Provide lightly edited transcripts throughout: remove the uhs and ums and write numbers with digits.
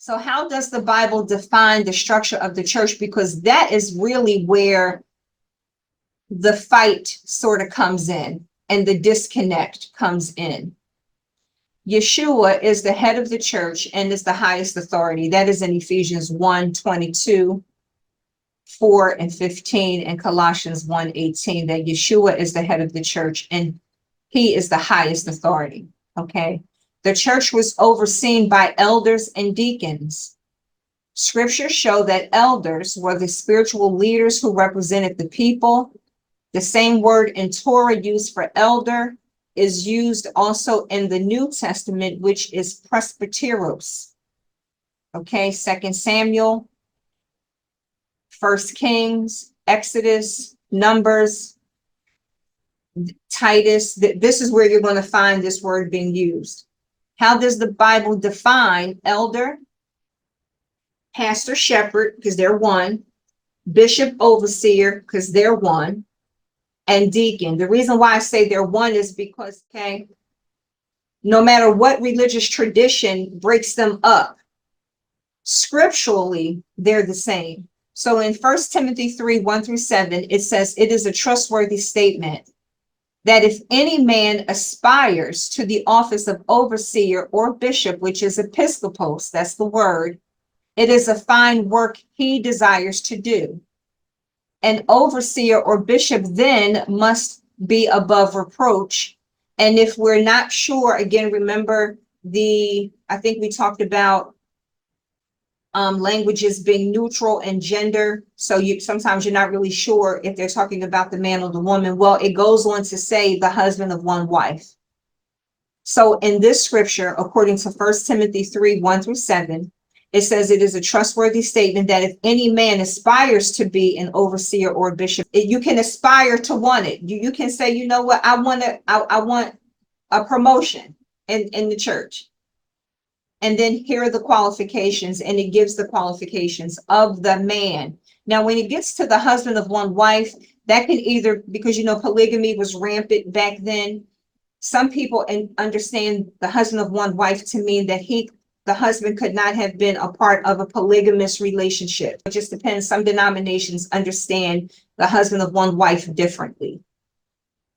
So how does the Bible define the structure of the church? Because that is really where the fight sort of comes in and the disconnect comes in. Yeshua is the head of the church and is the highest authority. That is in Ephesians 1:22, 4 and 15, and Colossians 1:18, that Yeshua is the head of the church and he is the highest authority. Okay. The church was overseen by elders and deacons. Scriptures show that elders were the spiritual leaders who represented the people. The same word in Torah used for elder is used also in the New Testament, which is presbyteros. Okay, 2 Samuel, 1 Kings, Exodus, Numbers, Titus. This is where you're going to find this word being used. How does the Bible define elder, pastor, shepherd, because they're one, bishop, overseer, because they're one, and deacon? The reason why I say they're one is because, okay, no matter what religious tradition breaks them up, scripturally, they're the same. So in 1 Timothy 3:1-7, it says, it is a trustworthy statement that if any man aspires to the office of overseer or bishop, which is episkopos, that's the word, it is a fine work he desires to do. An overseer or bishop then must be above reproach. And if we're not sure, again, remember I think we talked about languages being neutral and gender. So sometimes you're not really sure if they're talking about the man or the woman. Well, it goes on to say the husband of one wife. So in this scripture, according to 1 Timothy 3:1-7, it says it is a trustworthy statement that if any man aspires to be an overseer or a bishop, you can aspire to want it. You can say, you know what, I want a promotion in the church. And then here are the qualifications, and it gives the qualifications of the man. Now, when it gets to the husband of one wife, that can either, because, polygamy was rampant back then. Some people understand the husband of one wife to mean that the husband could not have been a part of a polygamous relationship. It just depends. Some denominations understand the husband of one wife differently.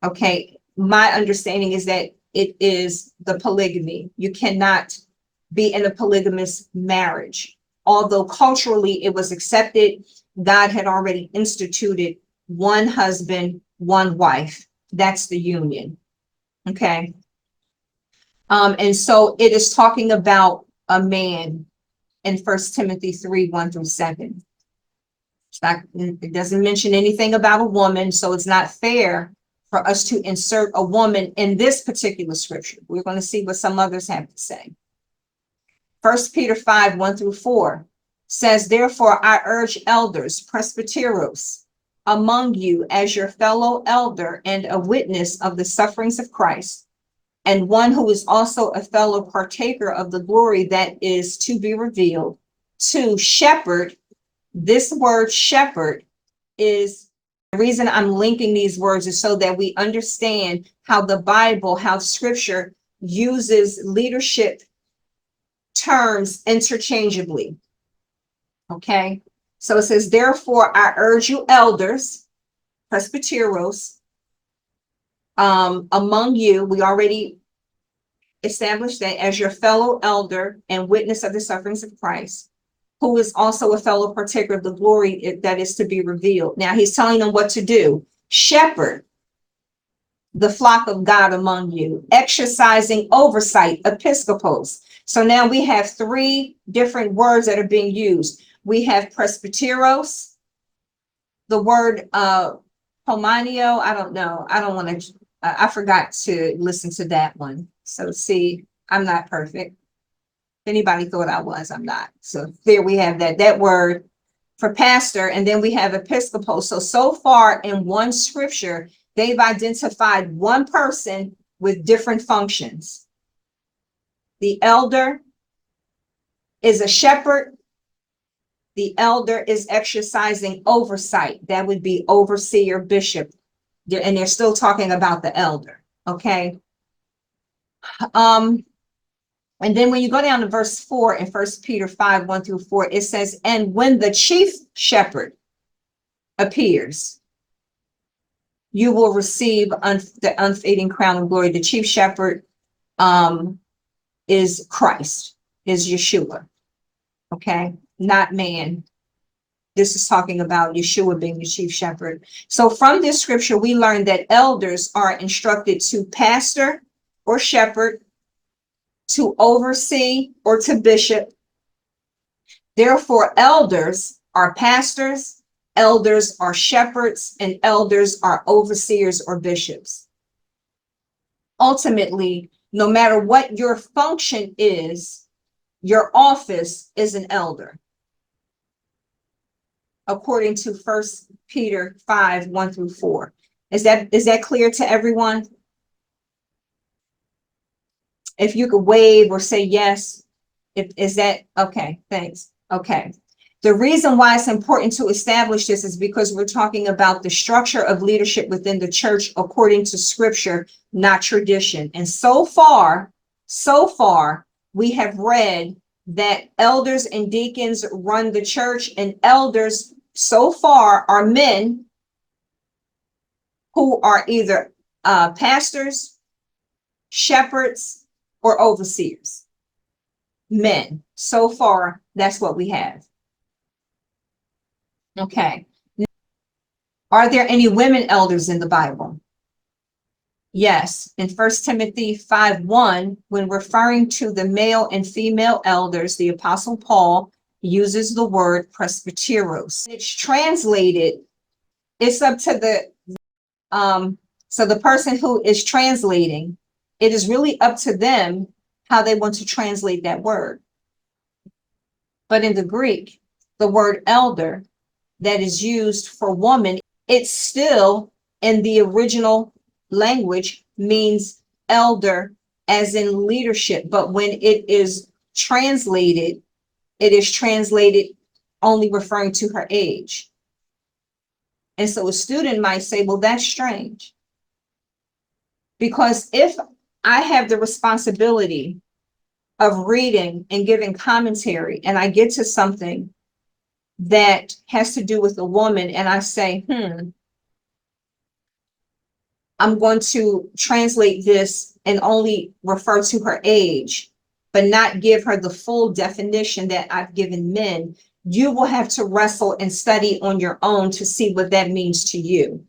Okay. My understanding is that it is the polygamy. You cannot be in a polygamous marriage. Although culturally it was accepted, God had already instituted one husband, one wife. That's the union. Okay. And so it is talking about a man in 1 Timothy 3:1-7. It doesn't mention anything about a woman, so it's not fair for us to insert a woman in this particular scripture. We're going to see what some others have to say. 1 Peter 5:1-4 says, therefore, I urge elders, presbyteros, among you as your fellow elder and a witness of the sufferings of Christ, and one who is also a fellow partaker of the glory that is to be revealed, to shepherd. This word shepherd is the reason I'm linking these words, is so that we understand how the Bible, how scripture uses leadership terms interchangeably. Okay. So it says, therefore, I urge you elders, presbyteros, among you. We already established that as your fellow elder and witness of the sufferings of Christ, who is also a fellow partaker of the glory that is to be revealed. Now he's telling them what to do. Shepherd the flock of God among you, exercising oversight, episkopos. So now we have three different words that are being used. We have presbyteros, the word homonio. I don't know. I don't want to, I forgot to listen to that one. So see, I'm not perfect. If anybody thought I was, I'm not. So there we have that word for pastor. And then we have episcopos. So far in one scripture, they've identified one person with different functions. The elder is a shepherd. The elder is exercising oversight. That would be overseer, bishop. And they're still talking about the elder. Okay. And then when you go down to verse 4 in 1 Peter 5, 1-4, it says, and when the chief shepherd appears, you will receive the unfading crown of glory. The chief shepherd is Christ, is Yeshua. Okay, not man. This is talking about Yeshua being the chief shepherd. So from this scripture, we learn that elders are instructed to pastor or shepherd, to oversee or to bishop. Therefore, elders are pastors, elders are shepherds, and elders are overseers or bishops. Ultimately, no matter what your function is, your office is an elder, according to 1 Peter 5, 1-4. Is that clear to everyone? If you could wave or say yes, is that okay? Thanks. Okay. The reason why it's important to establish this is because we're talking about the structure of leadership within the church according to scripture, not tradition. And so far, we have read that elders and deacons run the church, and elders so far are men who are either pastors, shepherds, or overseers. Men. So far, that's what we have. Okay. Are there any women elders in the Bible? Yes. In 1 Timothy 5:1, when referring to the male and female elders, the Apostle Paul uses the word presbyteros. It's translated, it's up to the person who is translating, it is really up to them how they want to translate that word. But in the Greek, the word elder that is used for woman, it's still in the original language means elder as in leadership. But when it is translated only referring to her age. And so a student might say, well, that's strange. Because if I have the responsibility of reading and giving commentary, and I get to something that has to do with a woman, and I say, I'm going to translate this and only refer to her age, but not give her the full definition that I've given men, you will have to wrestle and study on your own to see what that means to you.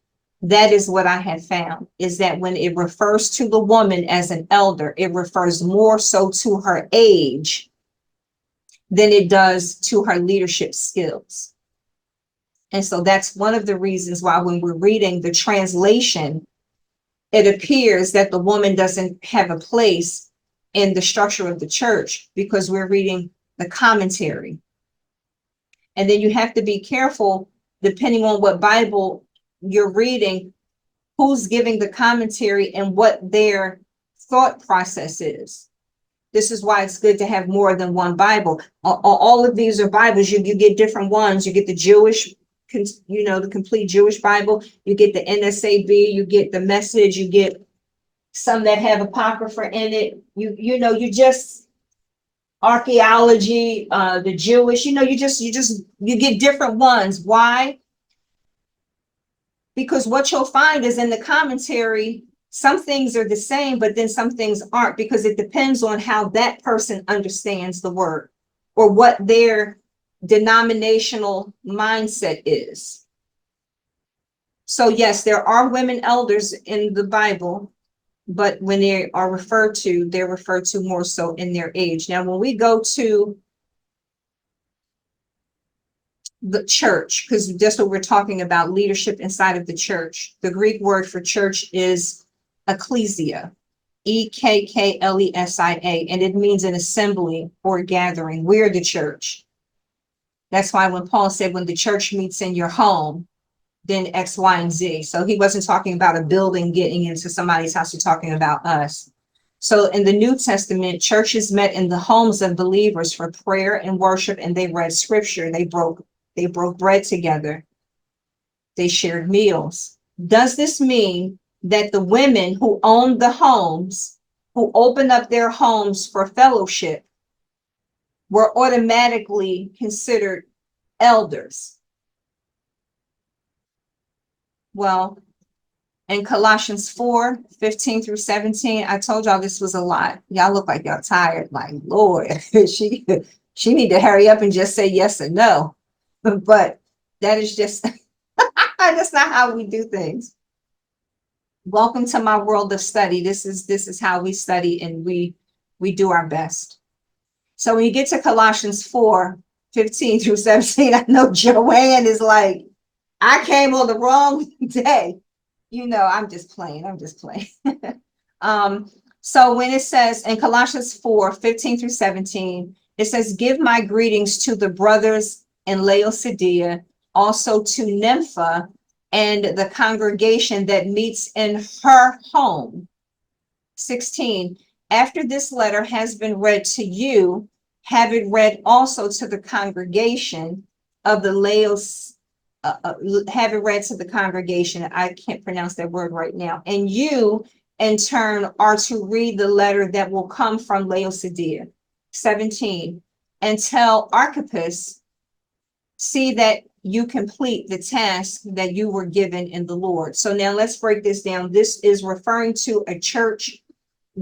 That is what I have found, is that when it refers to the woman as an elder, it refers more so to her age than it does to her leadership skills. And so that's one of the reasons why when we're reading the translation, it appears that the woman doesn't have a place in the structure of the church because we're reading the commentary. And then you have to be careful, depending on what Bible you're reading, who's giving the commentary and what their thought process is. This is why it's good to have more than one Bible. All of these are Bibles. You get different ones. You get the Jewish, the complete Jewish Bible. You get the NSAB. You get the Message. You get some that have Apocrypha in it. You just archaeology, the Jewish. You get different ones. Why? Because what you'll find is in the commentary, some things are the same, but then some things aren't, because it depends on how that person understands the word or what their denominational mindset is. So yes, there are women elders in the Bible, but when they are referred to, they're referred to more so in their age. Now, when we go to the church, because that's what we're talking about, leadership inside of the church, the Greek word for church is ecclesia, E-K-K-L-E-S-I-A, and it means an assembly or gathering. We're the church. That's why when Paul said, when the church meets in your home, then X, Y, and Z. So he wasn't talking about a building getting into somebody's house. He's talking about us. So in the New Testament, churches met in the homes of believers for prayer and worship, and they read scripture. They broke bread together. They shared meals. Does this mean that the women who owned the homes who open up their homes for fellowship were automatically considered elders. Well, in Colossians 4:15 through 17, I told y'all this was a lot. Y'all look like y'all tired. Like, Lord, she need to hurry up and just say yes or no. But that is just that's not how we do things. Welcome to my world of study. This is how we study, and we do our best. So when you get to Colossians 4:15 through 17, I know Joanne is like, I came on the wrong day. You know, I'm just playing. So when it says in Colossians 4:15 through 17, it says, give my greetings to the brothers in Laodicea, also to Nympha and the congregation that meets in her home. 16, after this letter has been read to you, have it read also to the congregation of the Laos. Have it read to the congregation. I can't pronounce that word right now. And you, in turn, are to read the letter that will come from Laodicea. 17, and tell Archippus, see that you complete the task that you were given in the Lord. So now let's break this down. This is referring to a church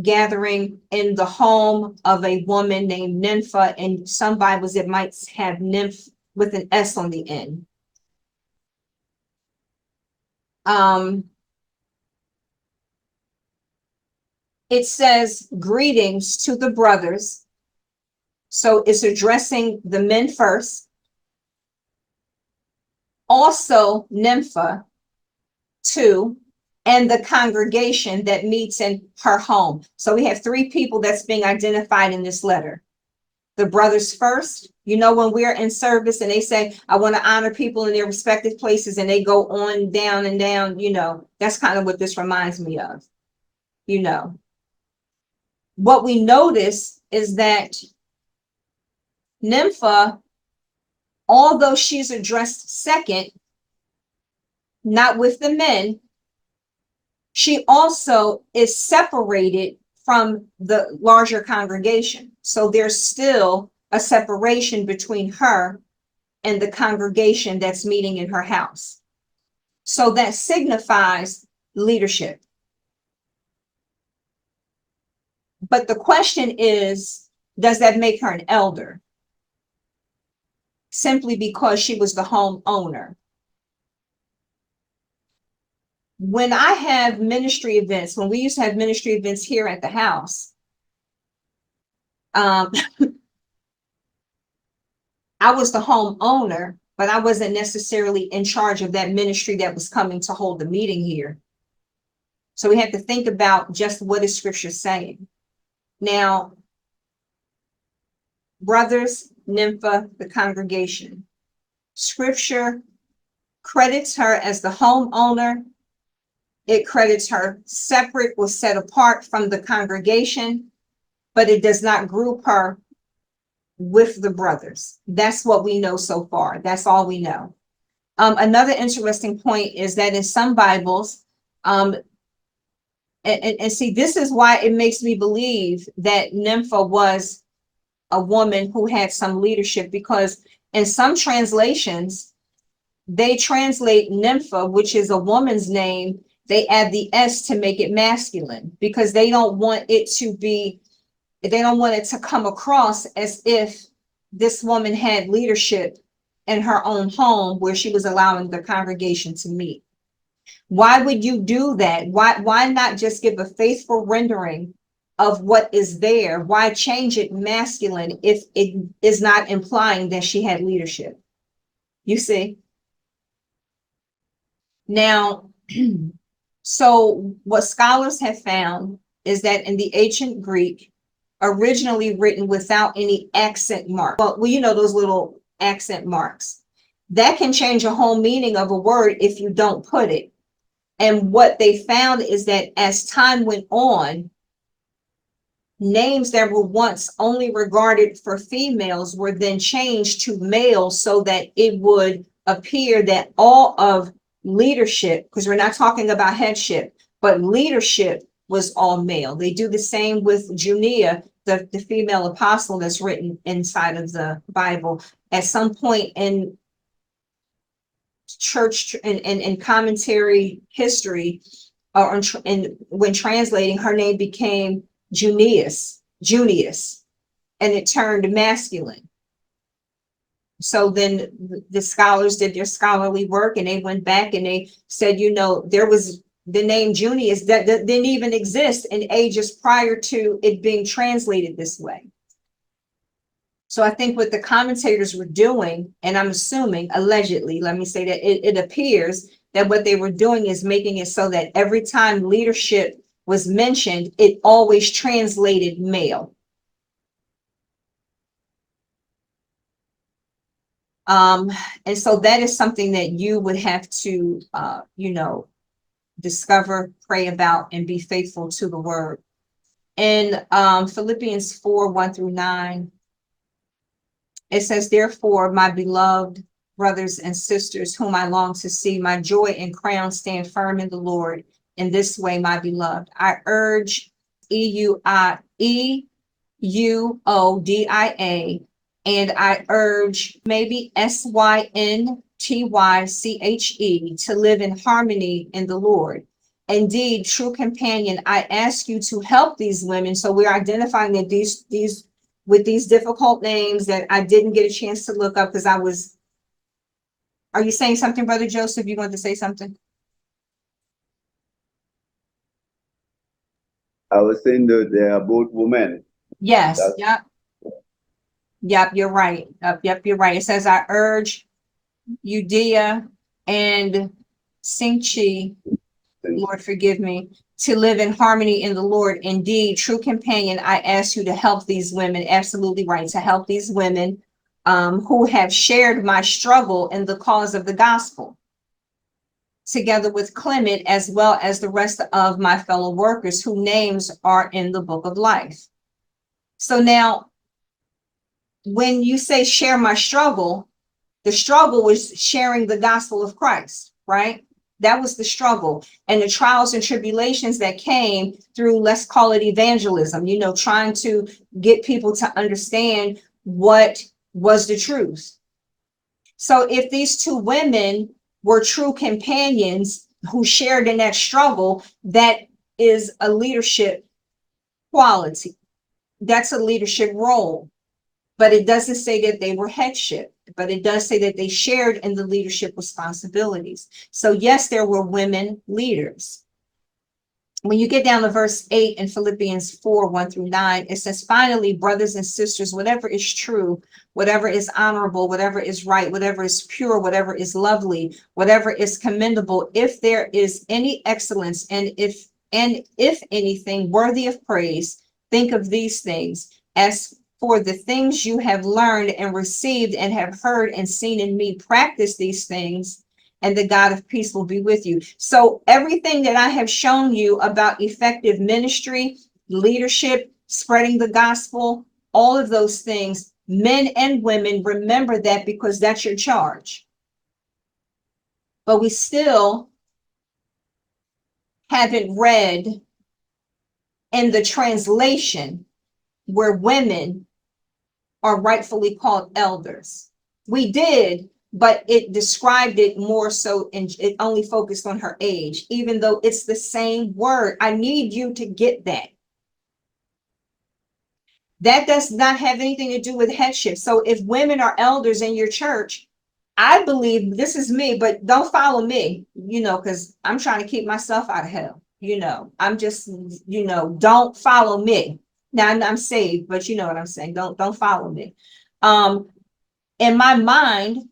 gathering in the home of a woman named Nympha. And some Bibles, it might have nymph with an S on the end. It says greetings to the brothers. So it's addressing the men first. Also Nympha, 2, and the congregation that meets in her home. So we have 3 people that's being identified in this letter. The brothers first, you know, when we're in service and they say, I want to honor people in their respective places, and they go on down and down, you know, that's kind of what this reminds me of. You know, what we notice is that Nympha, although she's addressed second, not with the men, she also is separated from the larger congregation. So there's still a separation between her and the congregation that's meeting in her house. So that signifies leadership. But the question is, does that make her an elder? Simply because she was the homeowner. When I have ministry events, when we used to have ministry events here at the house, I was the homeowner, but I wasn't necessarily in charge of that ministry that was coming to hold the meeting here. So we had to think about just what is Scripture saying. Now, brothers, Nympha, the congregation. Scripture credits her as the homeowner. It credits her separate or set apart from the congregation, but it does not group her with the brothers. That's what we know so far. That's all we know. Another interesting point is that in some Bibles, and see, this is why it makes me believe that Nympha was a woman who had some leadership, because in some translations, they translate Nympha, which is a woman's name, they add the S to make it masculine, because they don't want it to come across as if this woman had leadership in her own home where she was allowing the congregation to meet. Why would you do that? Why not just give a faithful rendering of what is there? Why change it masculine if it is not implying that she had leadership? You see? Now, so what scholars have found is that in the ancient Greek, originally written without any accent mark. Well, you know, those little accent marks. That can change a whole meaning of a word if you don't put it. And what they found is that as time went on, names that were once only regarded for females were then changed to males, so that it would appear that all of leadership, because we're not talking about headship, but leadership was all male. They do the same with Junia, the female apostle that's written inside of the Bible. At some point in church and commentary history, or when translating, her name became Junius, and it turned masculine. So then the scholars did their scholarly work, and they went back and they said, there was the name Junius that didn't even exist in ages prior to it being translated this way. So I think what the commentators were doing, and I'm assuming allegedly, let me say that it appears that what they were doing is making it so that every time leadership was mentioned, it always translated male. And so that is something that you would have to, discover, pray about, and be faithful to the word. In Philippians 4:1-9, it says, therefore, my beloved brothers and sisters, whom I long to see, my joy and crown, stand firm in the Lord. In this way, my beloved, I urge EUODIA, and I urge maybe SYNTYCHE to live in harmony in the Lord. Indeed, true companion, I ask you to help these women. So we're identifying that these with these difficult names that I didn't get a chance to look up because are you saying something, Brother Joseph? You want to say something? I was saying that they are both women. Yes. Yep, you're right. Yep, you're right. It says, I urge Euodia and Syntyche, Lord forgive me, to live in harmony in the Lord. Indeed, true companion, I ask you to help these women. Absolutely right. To help these women who have shared my struggle in the cause of the gospel, together with Clement, as well as the rest of my fellow workers whose names are in the book of life. So now, when you say share my struggle, the struggle was sharing the gospel of Christ, right? That was the struggle, and the trials and tribulations that came through, let's call it evangelism, trying to get people to understand what was the truth. So if these two women were true companions who shared in that struggle, that is a leadership quality. That's a leadership role. But it doesn't say that they were headship, but it does say that they shared in the leadership responsibilities. So yes, there were women leaders. When you get down to verse 8 in Philippians 4:1-9, it says, finally, brothers and sisters, whatever is true, whatever is honorable, whatever is right, whatever is pure, whatever is lovely, whatever is commendable, if there is any excellence, and if anything worthy of praise, think of these things. As for the things you have learned and received and have heard and seen in me, practice these things, and the God of peace will be with you. So everything that I have shown you about effective ministry, leadership, spreading the gospel, all of those things, men and women, remember that, because that's your charge. But we still haven't read in the translation where women are rightfully called elders. We did, but it described it more so, and it only focused on her age, even though it's the same word. I need you to get that. That does not have anything to do with headship. So if women are elders in your church, I believe, this is me, but don't follow me, because I'm trying to keep myself out of hell. I'm just, don't follow me. Now I'm saved, but you know what I'm saying. Don't follow me. In my mind,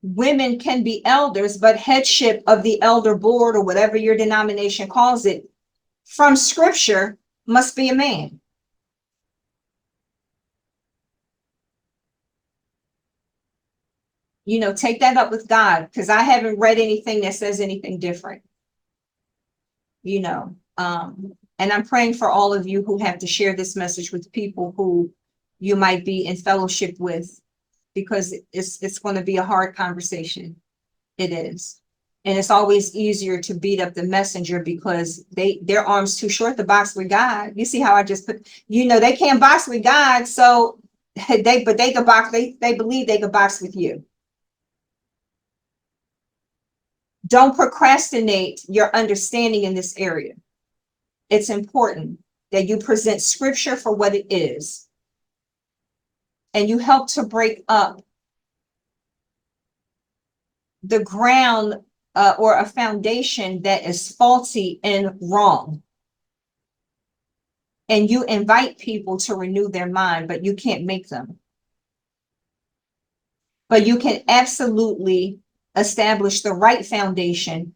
women can be elders, but headship of the elder board, or whatever your denomination calls it, from scripture must be a man. Take that up with God, because I haven't read anything that says anything different. And I'm praying for all of you who have to share this message with people who you might be in fellowship with, because it's going to be a hard conversation. It is. And it's always easier to beat up the messenger because their arms too short to box with God. You see how I just put, they can't box with God. So they can box, they believe they can box with you. Don't procrastinate your understanding in this area. It's important that you present scripture for what it is. And you help to break up the ground or a foundation that is faulty and wrong. And you invite people to renew their mind, but you can't make them. But you can absolutely establish the right foundation.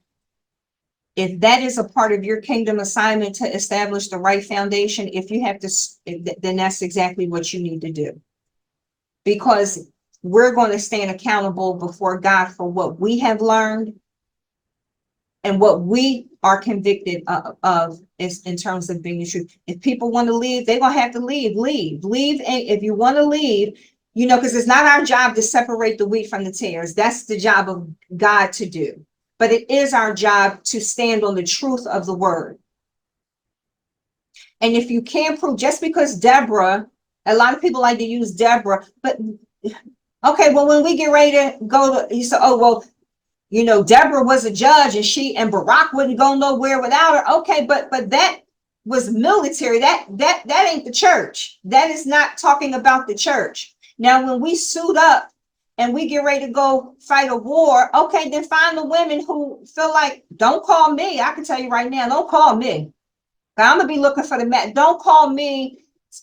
If that is a part of your kingdom assignment to establish the right foundation, if you have to, then that's exactly what you need to do. Because we're going to stand accountable before God for what we have learned and what we are convicted of is in terms of being the truth. If people want to leave, they're going to have to leave. And if you want to leave, because it's not our job to separate the wheat from the tares. That's the job of God to do. But it is our job to stand on the truth of the word. And if you can't prove, just because Deborah, a lot of people like to use Deborah, but okay, well, when we get ready to go to, you say, oh, well, Deborah was a judge and Barak wouldn't go nowhere without her. Okay, but that was military. That ain't the church. That is not talking about the church. Now, when we suit up and we get ready to go fight a war, okay, then find the women who feel like, don't call me. I can tell you right now, don't call me. I'm gonna be looking for the mat. Don't call me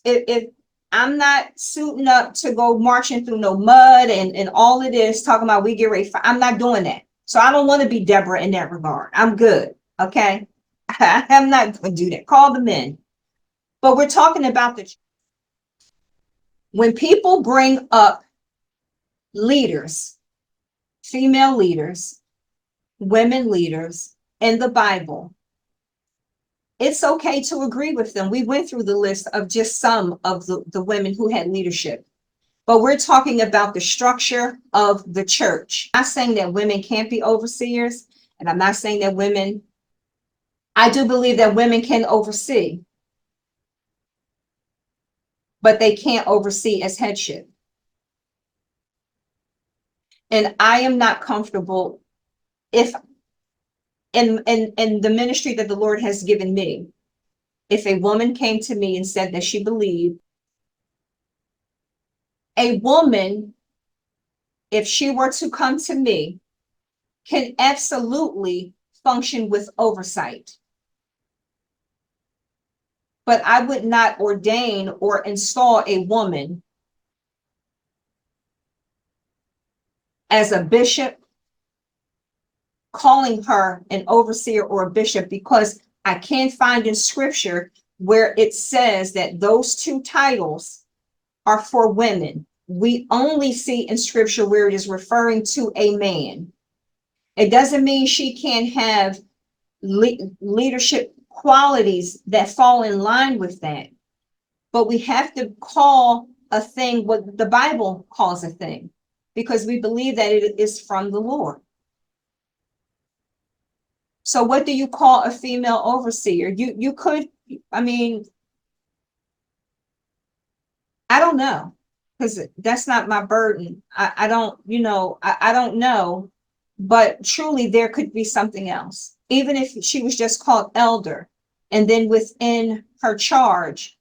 if I'm not suiting up to go marching through no mud and all of this, talking about we get ready. I'm not doing that. So I don't want to be Deborah in that regard. I'm good. Okay. I'm not going to do that. Call the men. But we're talking about when people bring up leaders, female leaders, women leaders in the Bible, it's okay to agree with them. We went through the list of just some of the women who had leadership. But we're talking about the structure of the church. I'm not saying that women can't be overseers, and I'm not saying that I do believe that women can oversee, but they can't oversee as headship. And I am not comfortable if in the ministry that the Lord has given me, if a woman came to me and said that she believed a woman, if she were to come to me, can absolutely function with oversight. But I would not ordain or install a woman as a bishop, calling her an overseer or a bishop, because I can't find in scripture where it says that those two titles are for women. We only see in scripture where it is referring to a man. It doesn't mean she can't have leadership qualities that fall in line with that. But we have to call a thing what the Bible calls a thing, because we believe that it is from the Lord. So what do you call a female overseer? You could, I don't know, because that's not my burden. I don't, I don't know, but truly there could be something else. Even if she was just called elder, and then within her charge,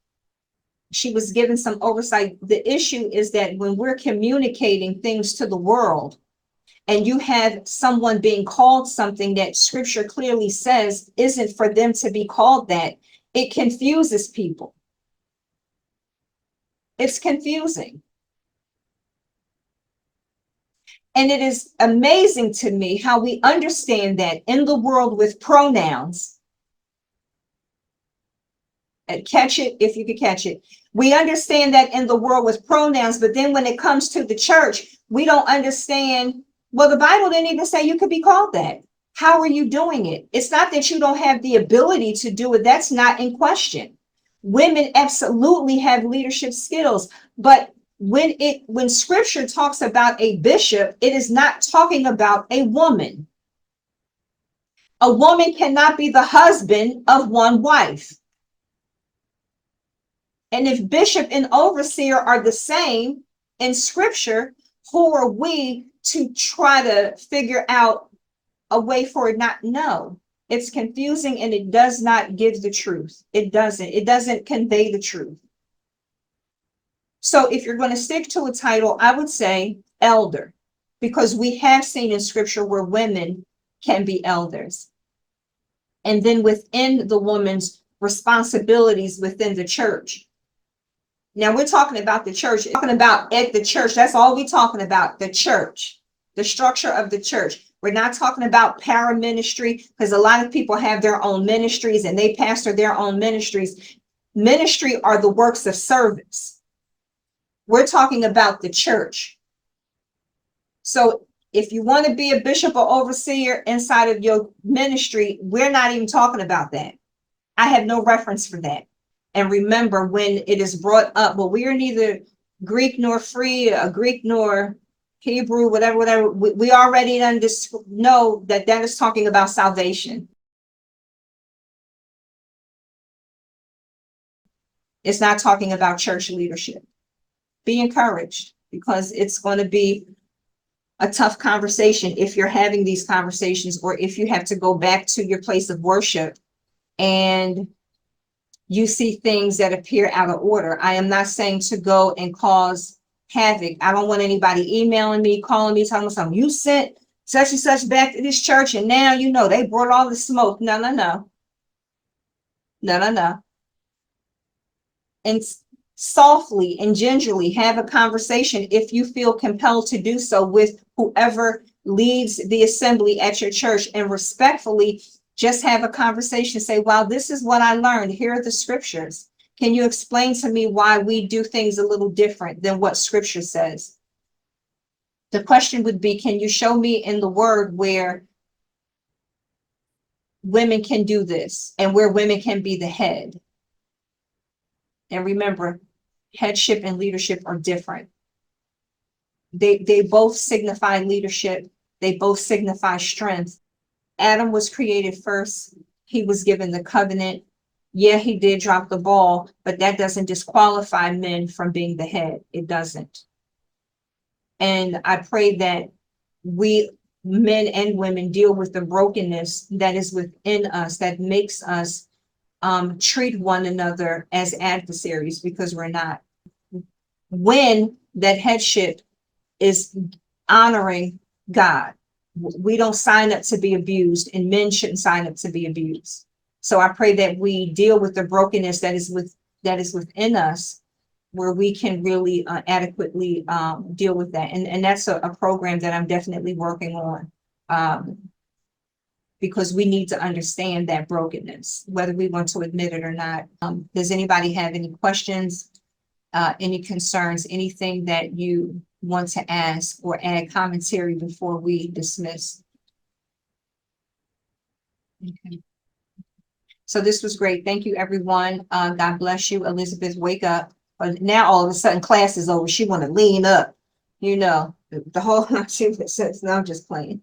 she was given some oversight. The issue is that when we're communicating things to the world, and you have someone being called something that scripture clearly says isn't for them to be called that, it confuses people. It's confusing. And it is amazing to me how we understand that in the world with pronouns. And catch it if you could catch it. We understand that in the world with pronouns, but then when it comes to the church, we don't understand. Well, the Bible didn't even say you could be called that. How are you doing it? It's not that you don't have the ability to do it. That's not in question. Women absolutely have leadership skills, but when scripture talks about a bishop, it is not talking about a woman. A woman cannot be the husband of one wife. And if bishop and overseer are the same in scripture, who are we to try to figure out a way for it not? No, it's confusing and it does not give the truth. It doesn't convey the truth. So if you're going to stick to a title, I would say elder, because we have seen in scripture where women can be elders. And then within the woman's responsibilities within the church. Now we're talking about the church, talking about at the church. That's all we're talking about, the church, the structure of the church. We're not talking about para-ministry, because a lot of people have their own ministries and they pastor their own ministries. Ministry are the works of service. We're talking about the church. So if you want to be a bishop or overseer inside of your ministry, we're not even talking about that. I have no reference for that. And remember, when it is brought up, well, we are neither Greek nor free, a Greek nor Hebrew, whatever, we already know that that is talking about salvation. It's not talking about church leadership. Be encouraged, because it's going to be a tough conversation if you're having these conversations, or if you have to go back to your place of worship and you see things that appear out of order. I am not saying to go and cause havoc. I don't want anybody emailing me, calling me, telling me something. You sent such and such back to this church, and now you know they brought all the smoke. No. And softly and gingerly have a conversation, if you feel compelled to do so, with whoever leads the assembly at your church, and respectfully just have a conversation. Say, wow, this is what I learned. Here are the scriptures. Can you explain to me why we do things a little different than what scripture says? The question would be, can you show me in the word where women can do this and where women can be the head? And remember, headship and leadership are different. They both signify leadership. They both signify strength. Adam was created first. He was given the covenant. Yeah, he did drop the ball, but that doesn't disqualify men from being the head. It doesn't. And I pray that we, men and women, deal with the brokenness that is within us, that makes us treat one another as adversaries, because we're not. When that headship is honoring God, we don't sign up to be abused, and men shouldn't sign up to be abused. So I pray that we deal with the brokenness that is within us, where we can really adequately deal with that. And that's a program that I'm definitely working on, because we need to understand that brokenness, whether we want to admit it or not. Does anybody have any questions, any concerns, anything that you want to ask or add commentary before we dismiss? Okay. So this was great. Thank you, everyone. God bless you. Elizabeth, wake up. But now all of a sudden class is over. She want to lean up, the whole, no, I'm just playing.